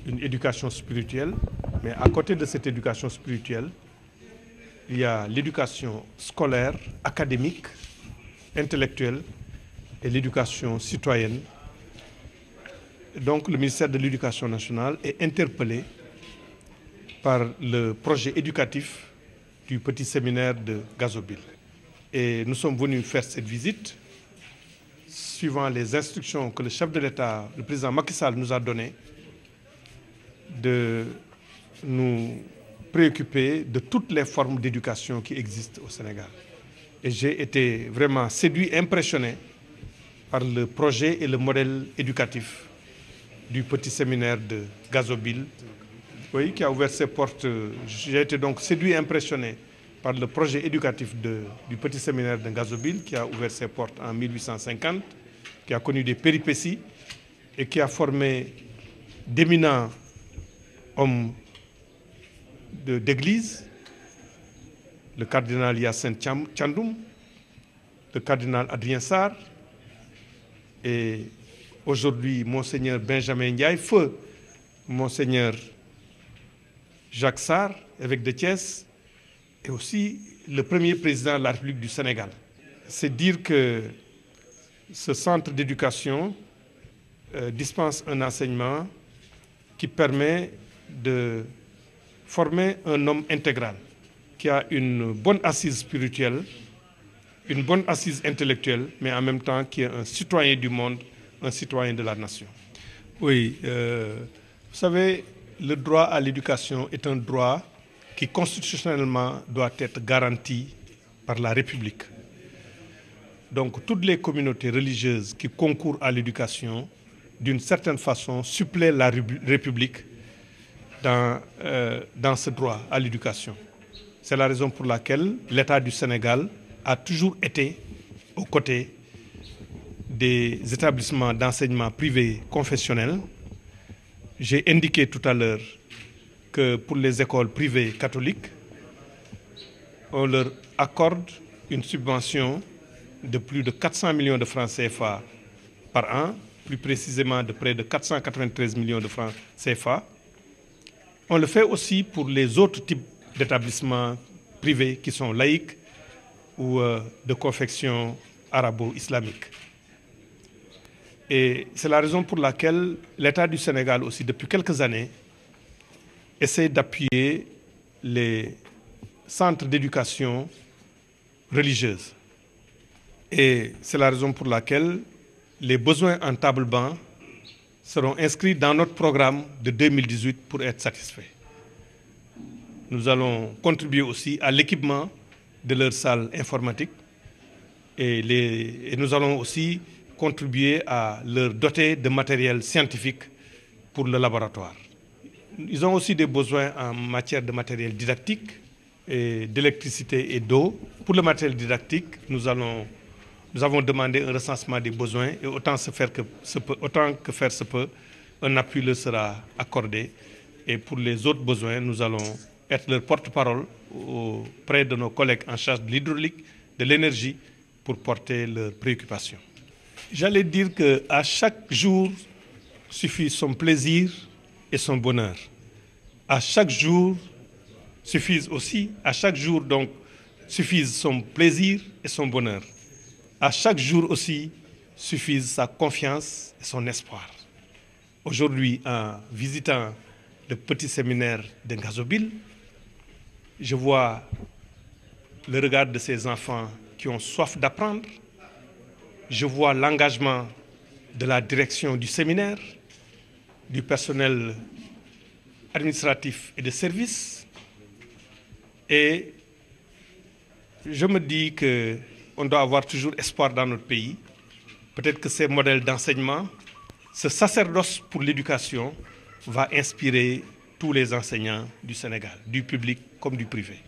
une éducation spirituelle, mais à côté de cette éducation spirituelle, il y a l'éducation scolaire, académique, intellectuelle et l'éducation citoyenne. Donc le ministère de l'Éducation nationale est interpellé par le projet éducatif du petit séminaire de Gazobile. Et nous sommes venus faire cette visite suivant les instructions que le chef de l'État, le président Macky Sall, nous a données, de nous préoccuper de toutes les formes d'éducation qui existent au Sénégal. Et j'ai été vraiment séduit, impressionné par le projet et le modèle éducatif du petit séminaire de Gazobile, oui, qui a ouvert ses portes. J'ai été donc séduit, impressionné par le projet éducatif du petit séminaire de Gazobile, qui a ouvert ses portes en 1850, qui a connu des péripéties et qui a formé d'éminents hommes d'église, le cardinal Hyacinthe Thiandoum, le cardinal Adrien Sarr, et aujourd'hui Monseigneur Benjamin Ndiaye, feu Monseigneur Jacques Sarr, évêque de Thiès, et aussi le premier président de la République du Sénégal. C'est dire que ce centre d'éducation dispense un enseignement qui permet de former un homme intégral, qui a une bonne assise spirituelle, une bonne assise intellectuelle, mais en même temps qui est un citoyen du monde, un citoyen de la nation. Oui, vous savez, le droit à l'éducation est un droit qui constitutionnellement doit être garanti par la République. Donc toutes les communautés religieuses qui concourent à l'éducation, d'une certaine façon, suppléent la République dans ce droit à l'éducation. C'est la raison pour laquelle l'État du Sénégal a toujours été aux côtés des établissements d'enseignement privés confessionnels. J'ai indiqué tout à l'heure que pour les écoles privées catholiques, on leur accorde une subvention de plus de 400 millions de francs CFA par an, plus précisément de près de 493 millions de francs CFA. On le fait aussi pour les autres types d'établissements privés qui sont laïques ou de confection arabo-islamique. Et c'est la raison pour laquelle l'État du Sénégal aussi, depuis quelques années, essaie d'appuyer les centres d'éducation religieuse. Et c'est la raison pour laquelle les besoins en table-banc seront inscrits dans notre programme de 2018 pour être satisfaits. Nous allons contribuer aussi à l'équipement de leurs salles informatiques et nous allons aussi contribuer à leur doter de matériel scientifique pour le laboratoire. Ils ont aussi des besoins en matière de matériel didactique, et d'électricité et d'eau. Pour le matériel didactique, nous avons demandé un recensement des besoins et autant que faire se peut, un appui leur sera accordé. Et pour les autres besoins, nous allons être leur porte-parole auprès de nos collègues en charge de l'hydraulique, de l'énergie, pour porter leurs préoccupations. J'allais dire qu'à chaque jour suffit son plaisir et son bonheur. À chaque jour suffisent aussi, à chaque jour donc, suffisent son plaisir et son bonheur. À chaque jour aussi suffisent sa confiance et son espoir. Aujourd'hui, en visitant le petit séminaire de Gazobile, je vois le regard de ces enfants qui ont soif d'apprendre. Je vois l'engagement de la direction du séminaire, du personnel administratif et de service. Et je me dis qu'on doit avoir toujours espoir dans notre pays. Peut-être que ces modèles d'enseignement, ce sacerdoce pour l'éducation va inspirer tous les enseignants du Sénégal, du public comme du privé.